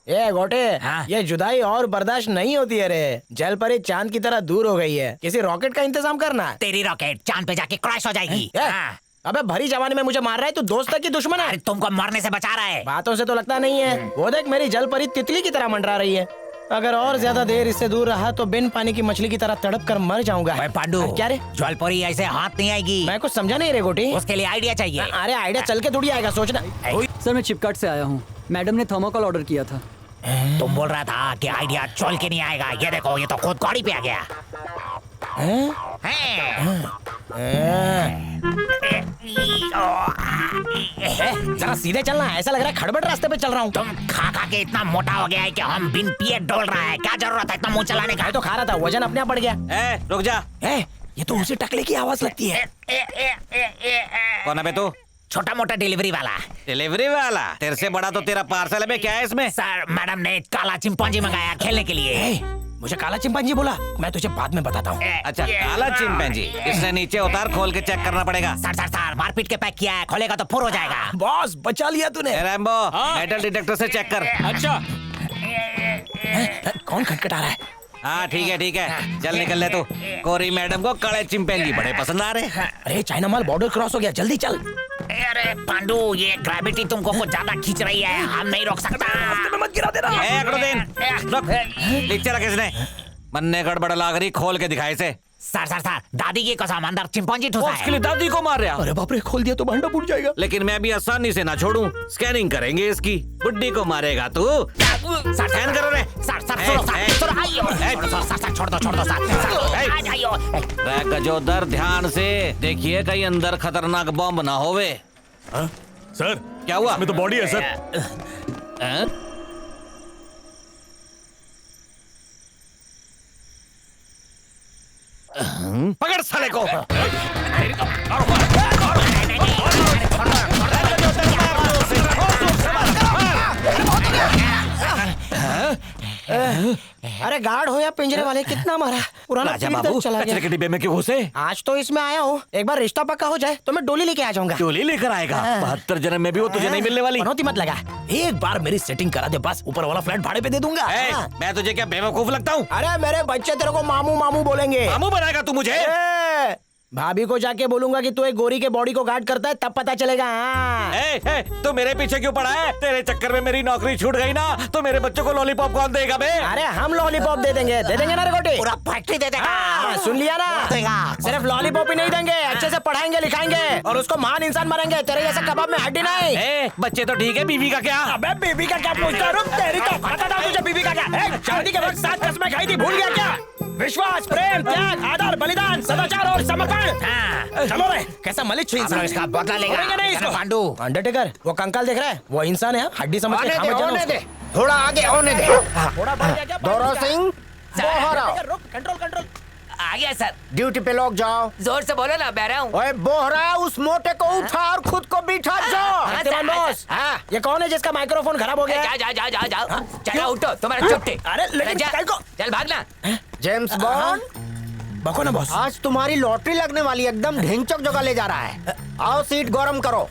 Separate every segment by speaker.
Speaker 1: ये गोटे,
Speaker 2: हाँ?
Speaker 1: ये जुदाई और बर्दाश्त नहीं होती है रे। जल परी चांद की तरह दूर हो गई है, किसी रॉकेट का इंतजाम करना।
Speaker 2: तेरी रॉकेट चांद पे जाके क्रैश हो जाएगी। हाँ।
Speaker 1: अबे भरी जवानी में मुझे मार रहा है, तू दोस्त की दुश्मन है।
Speaker 2: अरे तुमको मरने से बचा रहा है।
Speaker 1: बातों से तो लगता नहीं है। वो देख मेरी जल परी तितली की तरह मंडरा रही है। अगर और ज्यादा देर इससे दूर रहा तो बिन पानी की मछली की तरह तड़प कर मर जाऊंगा।
Speaker 2: पांडु,
Speaker 1: क्या रे?
Speaker 2: जलपरी ऐसे हाथ नहीं आएगी।
Speaker 1: मैं कुछ समझा नहीं रे गोटी।
Speaker 2: उसके लिए आइडिया चाहिए।
Speaker 1: अरे आइडिया चल के थोड़ी आएगा, सोचना।
Speaker 3: सर मैं चिपकाट से आया हूँ, मैडम ने थर्मोकोल ऑर्डर किया था।
Speaker 2: तुम बोल रहा था कि आइडिया चल के नहीं आएगा। ये देखो, ये तो खुद गाड़ी पे आ गया।
Speaker 1: जरा सीधे चलना, ऐसा लग रहा है खड़बड़ रास्ते पे चल रहा हूँ।
Speaker 2: तुम खा खा के इतना मोटा हो गया है कि हम बिन पिए डोल रहा है। क्या जरूरत है इतना मुंह चलाने का?
Speaker 1: मैं तो खा रहा था, वजन अपने आप बढ़ गया।
Speaker 4: रुक जा।
Speaker 1: ये तो उसी टकले की आवाज लगती है।
Speaker 4: कौन है बे तू?
Speaker 2: छोटा मोटा डिलीवरी वाला।
Speaker 4: डिलीवरी वाला? तेरे से बड़ा तो तेरा पार्सल है बे। क्या है इसमें?
Speaker 2: सर, मैडम ने काला चिंपांजी मंगाया खेलने के लिए।
Speaker 1: मुझे काला चिंपांजी बोला, मैं तुझे बाद में बताता हूँ।
Speaker 4: अच्छा, काला चिंपैंजी। इसने नीचे उतार, खोल के चेक करना पड़ेगा।
Speaker 2: सर मारपीट के पैक किया है, खोलेगा तो फुर हो जाएगा।
Speaker 1: बॉस बचा लिया तूने।
Speaker 4: रैम्बो, मेटल डिटेक्टर से चेक कर।
Speaker 1: अच्छा। कौन खटखटा रहा है?
Speaker 4: हाँ ठीक है, चल निकल ले तू। कोरी मैडम को काले चिंपैंजी बड़े पसंद आ रहे।
Speaker 1: अरे चाइना माल बॉर्डर क्रॉस हो गया, जल्दी चल।
Speaker 2: अरे पांडु, ये ग्रेविटी तुमको कुछ ज्यादा खींच रही है, हम नहीं रोक सकता।
Speaker 1: मत गिरा देना।
Speaker 4: नीचे रख इसने। मन्ने गड़बड़ लाग रही, खोल के दिखाई से।
Speaker 2: सर दादी की कसम, अंदर चिंपांजी ठुसा है।
Speaker 4: उसके लिए दादी को मार रहा।
Speaker 1: अरे बाप रे, खोल दिया तो भांडा फूट जाएगा।
Speaker 4: लेकिन मैं भी आसानी से ना छोड़ूं। स्कैनिंग करेंगे इसकी। बुड्ढी को मारेगा तू।
Speaker 2: सर
Speaker 4: स्कैन करो रे।
Speaker 2: सर छोड़ दो सर।
Speaker 4: गजोदर, ध्यान से देखिए, कहीं अंदर खतरनाक बॉम्ब ना होवे।
Speaker 5: सर
Speaker 4: क्या हुआ?
Speaker 5: इसमें तो बॉडी है सर।
Speaker 4: पकड़ साले को।
Speaker 1: अरे गार्ड हो या पिंजरे वाले, कितना मारा। पुराना
Speaker 4: राजा
Speaker 1: पीठ
Speaker 4: बाबू,
Speaker 1: दर्द चला
Speaker 4: कचरे
Speaker 1: गया।
Speaker 4: के डिब्बे में क्यों घुसे?
Speaker 1: आज तो इसमें आया हूँ, एक बार रिश्ता पक्का हो जाए तो मैं डोली लेके आ जाऊंगा।
Speaker 4: डोली लेकर आएगा? 72 जन्म में भी वो तुझे नहीं मिलने वाली।
Speaker 1: पनौती मत लगा, एक बार मेरी सेटिंग करा दे बस, ऊपर वाला फ्लैट भाड़े पे दे दूंगा।
Speaker 4: मैं तुझे क्या बेवकूफ लगता हूँ?
Speaker 1: अरे मेरे बच्चे तेरे को मामू मामू बोलेंगे।
Speaker 4: मामू बनाएगा तू मुझे?
Speaker 1: भाभी को जाके बोलूंगा कि तू एक गोरी के बॉडी को गार्ड करता है, तब पता चलेगा।
Speaker 4: तू मेरे पीछे क्यों पड़ा है? तेरे चक्कर में मेरी नौकरी छूट गई ना, तो मेरे बच्चों को लॉलीपॉप कौन देगा बे?
Speaker 1: अरे हम लॉलीपॉप दे देंगे ना रे गोटी।
Speaker 2: पूरा फैक्ट्री दे देगा।
Speaker 1: सुन लिया ना? सिर्फ लॉलीपॉप ही नहीं देंगे, अच्छे से पढ़ाएंगे लिखाएंगे और उसको महान इंसान बनाएंगे। तेरे जैसे कबाब में हड्डी नहीं।
Speaker 4: बच्चे तो ठीक है, बीवी का क्या?
Speaker 1: अबे बीवी का क्या पूछता है? तेरी तो पता था तुझे बीवी का क्या? शादी के वक्त 7 कसमें खाई थी, भूल गया क्या? विश्वास, प्रेम, त्याग, आदर, बलिदान, सदाचार और समर्पण। चलो रे, कैसा मलिच इंसान।
Speaker 2: इसका बदला लेगा
Speaker 1: नहीं इसको।
Speaker 2: पांडु।
Speaker 1: अंडरटेकर, वो कंकाल देख रहा है, वो इंसान है, हड्डी समझ के खा मत जाना उसको।
Speaker 6: थोड़ा आगे होने दे।
Speaker 1: थोड़ा बढ़ गया क्या?
Speaker 6: दौरा सिंह, बोहरा,
Speaker 1: रुक, कंट्रोल।
Speaker 2: आ गया सर।
Speaker 6: ड्यूटी पे लोग जाओ।
Speaker 2: जोर से बोलो ना, बह रहा हूँ।
Speaker 6: ओए बोहरा, उस मोटे को उठा और खुद को बिठा जाओ।
Speaker 1: शक्तिमान बॉस, ये कौन है जिसका माइक्रोफोन खराब हो गया?
Speaker 2: जाओ। चलो उठो, तुम्हारा चुट्टे।
Speaker 1: अरे लेकिन
Speaker 2: चल भागना।
Speaker 6: जेम्स बॉन्ड,
Speaker 1: बको ना बॉस।
Speaker 6: आज तुम्हारी लॉटरी लगने वाली, एकदम ढिंचक जगह ले जा रहा है। आओ सीट गरम करो।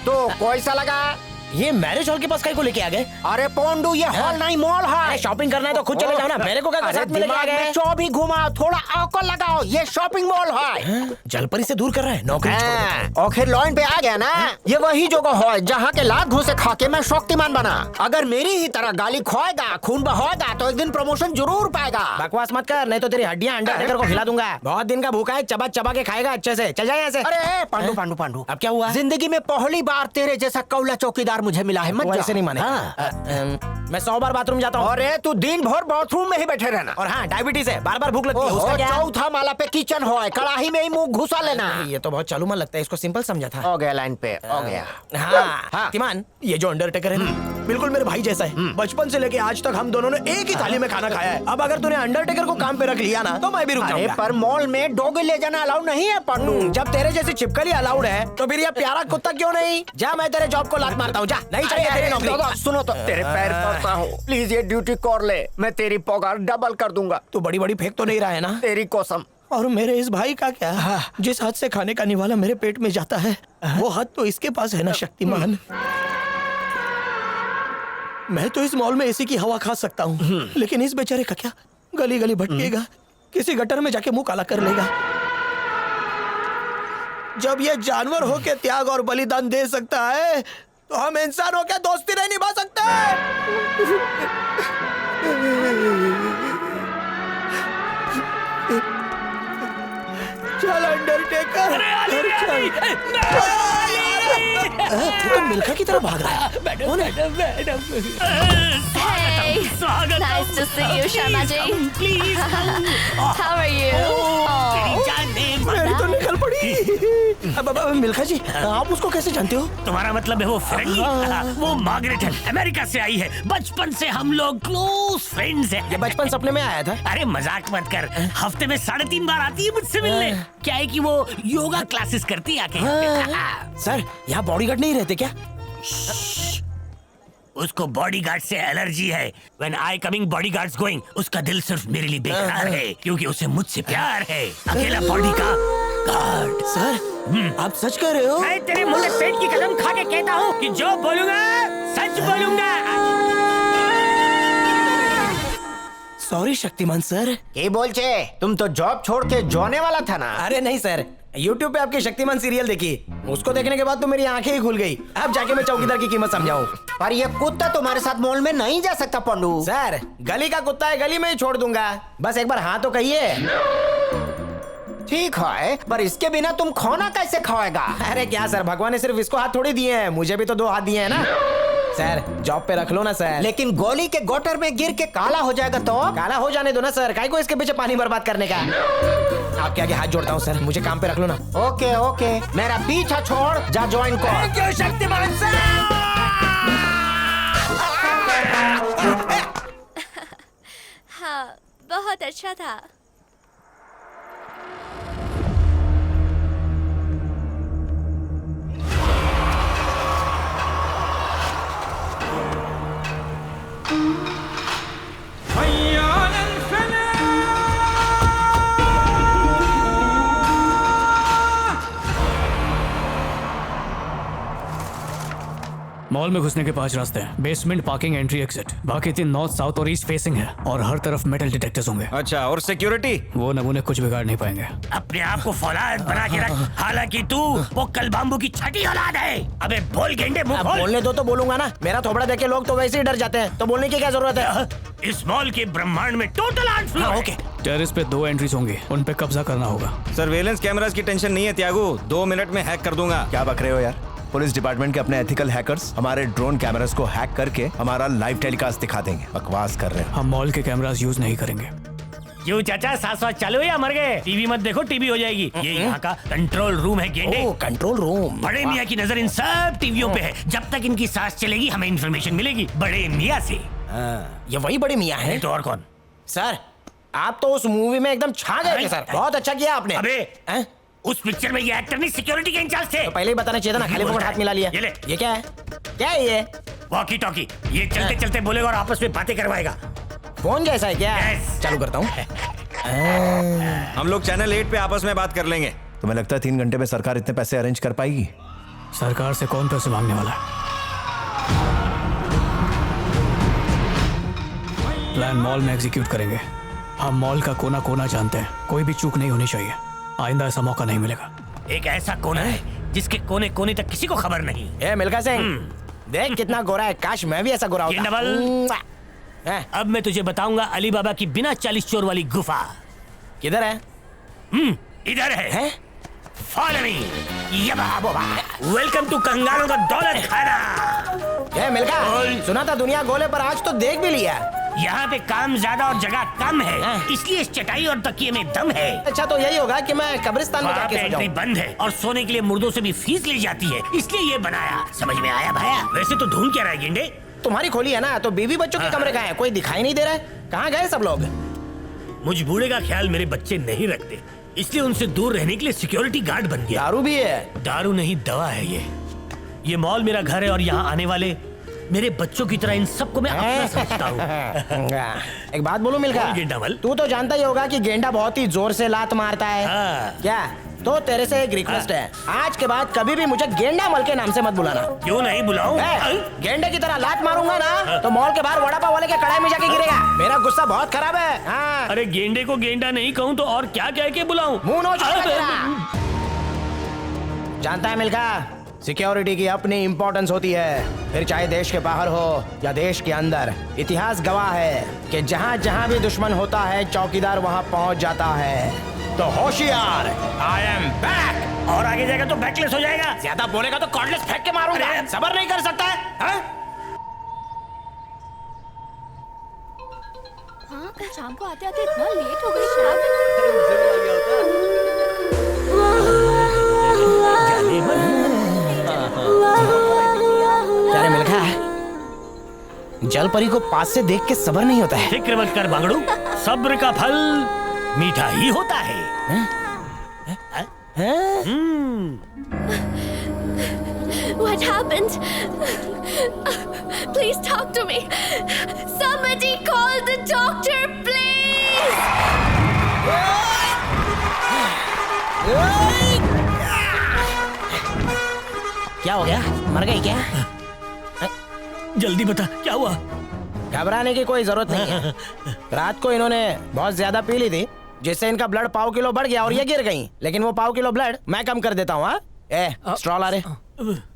Speaker 6: तो कैसा लगा?
Speaker 1: ये मैरिज हॉल के पास कहीं को लेके आ गए?
Speaker 6: अरे पोंडू, ये हॉल नहीं मॉल है।
Speaker 1: शॉपिंग करना है तो खुद चले जाओ ना, मेरे को क्या साथ में लेके आ गए?
Speaker 6: चौ भी घुमाओ, थोड़ा अकल लगाओ, ये शॉपिंग मॉल है।
Speaker 1: जलपरी से दूर कर रहा है, नौकरी छोड़ देता है।
Speaker 6: आखिर लाइन पे आ गया ना। ये वही जगह है जहाँ के लात घूसे खा के मैं शक्तिमान बना। अगर मेरी ही तरह गाली खोएगा, खून बहाएगा तो एक दिन प्रमोशन जरूर पाएगा।
Speaker 1: बकवास मत कर, नहीं तो तेरी हड्डियां अंडरटेकर को खिला दूंगा। बहुत दिन का भूखा है, चबा चबा के खाएगा अच्छे से। चल जाए यहाँ से।
Speaker 6: अरे पांडू,
Speaker 1: अब क्या हुआ?
Speaker 6: जिंदगी में पहली बार तेरे जैसा कौला चौकीदार मुझे मिला है। मत
Speaker 1: ऐसे नहीं माने। मैं 100 बार बाथरूम जाता हूँ।
Speaker 6: अरे तू दिन भर बाथरूम में ही बैठे रहना।
Speaker 1: और हाँ, डायबिटीज है, बार बार भूख लगती है। उसका क्या?
Speaker 6: चौथा माला पे किचन हो, कड़ाही में ही मुंह घुसा लेना।
Speaker 1: ये तो बहुत चालू मन लगता है, इसको सिंपल समझा था।
Speaker 6: हो गया लाइन पे, हो गया।
Speaker 1: हाँ तिमान, ये जो अंडरटेकर है ना, बिल्कुल मेरे भाई जैसा है। बचपन से लेके आज तक हम दोनों ने एक ही थाली में खाना खाया है। अब अगर तूने अंडरटेकर को काम पे रख लिया ना, तो मैं भी रुक जाऊंगा।
Speaker 6: पर मॉल में डॉग ले जाना अलाउड नहीं है पांडू।
Speaker 1: जब तेरे जैसी छिपकली अलाउड है, तो फिर ये प्यारा कुत्ता क्यों नहीं? जा, मैं तेरे जॉब को लात मारता हूँ। जा, नहीं चाहिए तेरी नौकरी।
Speaker 6: सुनो तो, तेरे पैर पड़ता हूँ, प्लीज ये ड्यूटी कर ले, मैं तेरी पगार डबल कर दूंगा।
Speaker 1: तू बड़ी बड़ी फेंक तो नहीं रहा है ना?
Speaker 6: तेरी कसम,
Speaker 1: और मेरे इस भाई का क्या? जिस हाथ से खाने का निवाला मेरे पेट में जाता है वो हाथ तो इसके पास है ना शक्तिमान। मैं तो इस मॉल में एसी की हवा खा सकता हूँ, लेकिन इस बेचारे का क्या? गली गली भटकेगा, किसी गटर में जाके मुंह काला कर लेगा। जब ये जानवर होके त्याग और बलिदान दे सकता है तो हम इंसान होके दोस्ती नहीं निभा सकते। चल अंडरटेकर, तो मिल्खा की तरफ भाग रहा है।
Speaker 7: Hey, nice to see you, Sharma ji. How are you?
Speaker 1: मेरी तो निकल पड़ी। अब मिल्खा जी, आप उसको कैसे जानते हो?
Speaker 2: तुम्हारा मतलब है वो फ्रेंड? वो मार्गरेट है, अमेरिका से आई है। बचपन से हम लोग क्लोज फ्रेंड्स हैं।
Speaker 1: ये बचपन सपने में आया था।
Speaker 2: अरे मजाक मत कर, हफ्ते में 3.5 बार आती है मुझसे मिलने। क्या है कि वो योगा क्लासेस करती है आके।
Speaker 1: सर, यहाँ बॉडीगार्ड नहीं रहते क्या?
Speaker 2: उसको बॉडीगार्ड से एलर्जी है। When I coming, bodyguards going. उसका दिल सिर्फ मेरे लिए बेकरार है, क्योंकि उसे मुझसे प्यार है। अकेला बॉडी का गार्ड।
Speaker 1: सर, आप सच कह रहे हो?
Speaker 2: मैं तेरे मुंह में पेट की कसम खा के कहता हूँ कि जो बोलूंगा सच बोलूंगा।
Speaker 1: Sorry Shaktimaan sir.
Speaker 6: ये बोल छे, तुम तो जॉब छोड़ के जोने वाला था ना?
Speaker 1: अरे नहीं सर, YouTube पे आपकी शक्तिमान सीरियल देखी, उसको देखने के बाद तो मेरी आंखें ही खुल गई। अब जाके मैं चौकीदार की कीमत समझाऊं।
Speaker 6: पर ये कुत्ता तुम्हारे साथ मॉल में नहीं जा सकता पंडू।
Speaker 1: सर, गली का कुत्ता है, गली में ही छोड़ दूंगा। बस एक बार हाँ तो कहिए।
Speaker 6: ठीक है, पर इसके बिना तुम खाना कैसे खाएगा?
Speaker 1: अरे क्या सर, भगवान ने सिर्फ इसको हाथ थोड़ी दिए हैं, मुझे भी तो 2 हाथ दिए हैं ना। सर, जॉब पे रख लो ना सर।
Speaker 6: लेकिन गोली के गोटर में गिर के काला हो जाएगा तो?
Speaker 1: काला हो जाने दो ना सर, काहे को इसके पीछे पानी बर्बाद करने का। आपके आगे हाथ जोड़ता हूँ सर, मुझे काम पे रख लो ना।
Speaker 6: ओके ओके, मेरा पीछा छोड़, जा ज्वाइन कर।
Speaker 1: क्यों शक्तिमान सर?
Speaker 7: हाँ, बहुत अच्छा था।
Speaker 8: मॉल में घुसने के 5 रास्ते हैं। Basement, parking, entry, exit. बाकी 3 नॉर्थ, साउथ और ईस्ट फेसिंग है, और हर तरफ मेटल डिटेक्टर्स होंगे।
Speaker 4: अच्छा, और सिक्योरिटी?
Speaker 8: वो नमूने कुछ बिगाड़ नहीं पाएंगे।
Speaker 2: अपने आप को फौलाद बना के रख, हालांकि तू वो कल बाम्बू की छठी औलाद है। अबे बोल गेंडे, मुंह
Speaker 1: अब
Speaker 2: खोल।
Speaker 1: बोलने दो तो बोलूंगा ना। मेरा थोबड़ा देख के लोग तो वैसे ही डर जाते हैं, तो बोलने की क्या जरूरत है?
Speaker 2: इस मॉल के ब्रह्मांड में टोटल 8 फ्लोर।
Speaker 1: ओके,
Speaker 8: टेरेस पे 2 एंट्रीज होंगी, उन पे कब्जा करना होगा।
Speaker 4: सर्वेलेंस कैमरास की टेंशन नहीं है त्यागू, 2 मिनट में हैक कर दूंगा।
Speaker 9: क्या बक रहे हो यार? पुलिस डिपार्टमेंट के अपने एथिकल हैकर्स हमारे ड्रोन कैमरास को हैक करके हमारा लाइव टेलीकास्ट दिखा देंगे। बकवास कर रहे हो।
Speaker 8: हम मॉल के कैमरास यूज नहीं करेंगे।
Speaker 2: क्यों चाचा, सांस चालू है या मर गए? टीवी मत देखो, टीवी हो जाएगी। ये यहाँ का कंट्रोल रूम है गेंडे।
Speaker 1: ओ, कंट्रोल रूम।
Speaker 2: बड़े मियाँ की नजर इन सब टीवियों पे है। जब तक इनकी सांस चलेगी हमें इंफॉर्मेशन मिलेगी बड़े मियाँ से।
Speaker 1: ये वही बड़े मियाँ हैं?
Speaker 2: नहीं तो और कौन?
Speaker 1: सर, आप तो उस मूवी में एकदम छा गए थे सर। बहुत अच्छा किया आपने।
Speaker 2: अबे, उस पिक्चर में ये एक्टर नहीं सिक्योरिटी के इंचार्ज थे।
Speaker 1: तो पहले ही बताना चाहिए था ना, खाली फोकट हाथ मिला लिया।
Speaker 2: ये ले।
Speaker 1: ये क्या है? क्या है ये?
Speaker 2: Walkie talkie. ये चलते चलते बोलेगा और आपस में बातें करवाएगा।
Speaker 1: फोन जैसा है क्या?
Speaker 2: Yes.
Speaker 1: चालू करता हूँ।
Speaker 4: हम लोग चैनल 8 पे आपस में बात कर लेंगे।
Speaker 9: तुम्हें लगता है 3 घंटे में सरकार इतने पैसे अरेंज कर पाएगी?
Speaker 8: सरकार से कौन पैसे मांगने वाला है? प्लान मॉल में एग्जीक्यूट करेंगे। हम मॉल का कोना कोना जानते हैं, कोई भी चूक नहीं होनी चाहिए। आइंदा ऐसा मौका नहीं मिलेगा।
Speaker 2: एक ऐसा कोना है जिसके कोने कोने तक किसी को खबर नहीं।
Speaker 1: ए मिल्खा सिंह, देख कितना गोरा है। काश मैं भी ऐसा गोरा
Speaker 2: ये
Speaker 1: होता।
Speaker 2: डबल। अब मैं तुझे बताऊंगा अली बाबा की बिना 40 चोर वाली गुफा
Speaker 1: किधर है?
Speaker 2: इधर है।
Speaker 1: हैं?
Speaker 2: Follow me. वेलकम टू कंगालों का दौलत खाना।
Speaker 1: ए मिल्खा,
Speaker 2: बोल।
Speaker 1: सुना था दुनिया गोले पर, आज तो देख भी लिया।
Speaker 2: यहाँ पे काम ज्यादा और जगह कम है, इसलिए इस चटाई और तकिए में दम है।
Speaker 1: अच्छा, तो यही होगा कि मैं कब्रिस्तान में
Speaker 2: वहाँ पे
Speaker 1: जाके सो
Speaker 2: एंट्री
Speaker 1: जाऊं।
Speaker 2: बंद है और सोने के लिए मुर्दों से भी फीस ली जाती है, इसलिए ये बनाया। समझ में आया भाया? वैसे तो ढूंढ क्या रहा है गेंडे?
Speaker 1: तुम्हारी खोली है ना, तो बीवी बच्चों के कमरे कहाँ हैं? कोई दिखाई नहीं दे रहा है। कहाँ गए सब लोग?
Speaker 2: मुझ बूढ़े का ख्याल मेरे बच्चे नहीं रखते, इसलिए उनसे दूर रहने के लिए सिक्योरिटी गार्ड बन गया।
Speaker 1: दारू भी है?
Speaker 2: दारू नहीं, दवा है ये। ये मॉल मेरा घर है और यहाँ आने वाले मेरे बच्चों की तरह इन सबको मैं अपना समझता हूँ।
Speaker 6: एक बात बोलूं मिल्खा,
Speaker 2: गेंडामल?
Speaker 6: तू तो जानता ही होगा कि गेंडा बहुत ही जोर से लात मारता है।
Speaker 2: हाँ।
Speaker 6: क्या? तो तेरे से एक रिक्वेस्ट है, आज के बाद कभी भी मुझे गेंडा मल के नाम से मत बुलाना।
Speaker 2: क्यों नहीं बुलाऊं?
Speaker 6: गेंडे की तरह लात मारूंगा ना तो मॉल के बाहर वड़ा पाव वाले के कड़ाई में जाके गिरेगा। मेरा गुस्सा बहुत खराब है। हाँ।
Speaker 2: अरे गेंडे को गेंडा नहीं कहूँ तो और क्या कह के बुलाऊं?
Speaker 6: मुंह नोच रहा तेरा। जानता है मिल्खा, सिक्योरिटी की अपनी इंपॉर्टेंस होती है, फिर चाहे देश के बाहर हो या देश के अंदर। इतिहास गवाह है कि जहाँ जहाँ भी दुश्मन होता है चौकीदार वहाँ पहुँच जाता है। तो होशियार, आई एम बैक।
Speaker 2: और आगे जाएगा तो बैकलेस हो जाएगा।
Speaker 6: ज्यादा बोलेगा तो कॉर्डलेस फेंक के मारूंगा।
Speaker 2: अरे!
Speaker 6: सबर नहीं कर सकता है? हाँ?
Speaker 7: हाँ, कल शाम को आते आते इतना लेट हो गई।
Speaker 6: क्या रे मिल्खा, जल परी को पास से देख के सबर नहीं होता है।
Speaker 2: फिक्र मत कर बांगड़ू, सब्र का फल मीठा ही होता है।
Speaker 7: What happened? Please talk to me. Somebody call the doctor, please.
Speaker 6: क्या हो गया? मर गई क्या?
Speaker 2: जल्दी बता क्या हुआ?
Speaker 6: घबराने की कोई जरूरत नहीं है। रात को इन्होंने बहुत ज्यादा पी ली थी, जिससे इनका ब्लड पाव किलो बढ़ गया और ये गिर गई। लेकिन वो पाव किलो ब्लड मैं कम कर देता हूँ। हाँ? स्ट्रॉ ला रे।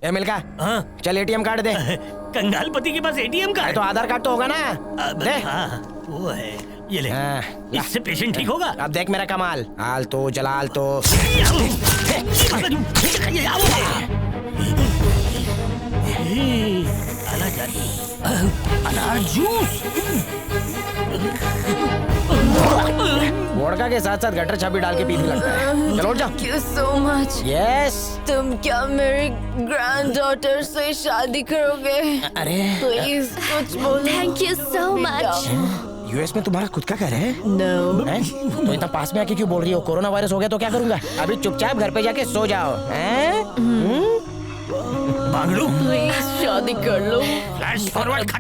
Speaker 6: ए मिल्खा,
Speaker 2: हाँ?
Speaker 6: चल एटीएम कार्ड दे।
Speaker 2: कंगाल पति के पास एटीएम कार्ड?
Speaker 6: तो आधार कार्ड तो होगा ना? दे।
Speaker 2: हाँ, वो है, ये ले।
Speaker 6: हाँ,
Speaker 2: इससे पेशेंट ठीक होगा।
Speaker 6: अब देख मेरा कमाल। हाल तो जलाल तो।
Speaker 2: अनार जूस।
Speaker 6: वोडका के साथ साथ गटर छापी डाल के पीने लगता है। चलो उठ जाओ।
Speaker 7: Thank you so much.
Speaker 6: Yes.
Speaker 7: तुम क्या मेरी ग्रैंडडॉटर से शादी करोगे?
Speaker 6: अरे
Speaker 7: प्लीज कुछ बोलो। Thank you so much.
Speaker 6: US में तुम्हारा खुद का घर है?
Speaker 7: No.
Speaker 6: हैं? तो इतना पास में आके क्यों बोल रही हो? कोरोना वायरस हो गया तो क्या करूंगा? अभी चुपचाप घर पे जाके सो जाओ। हैं?
Speaker 2: बांगड़ू,
Speaker 7: प्लीज शादी कर लो।
Speaker 2: फ्लैश फॉरवर्ड खत्म।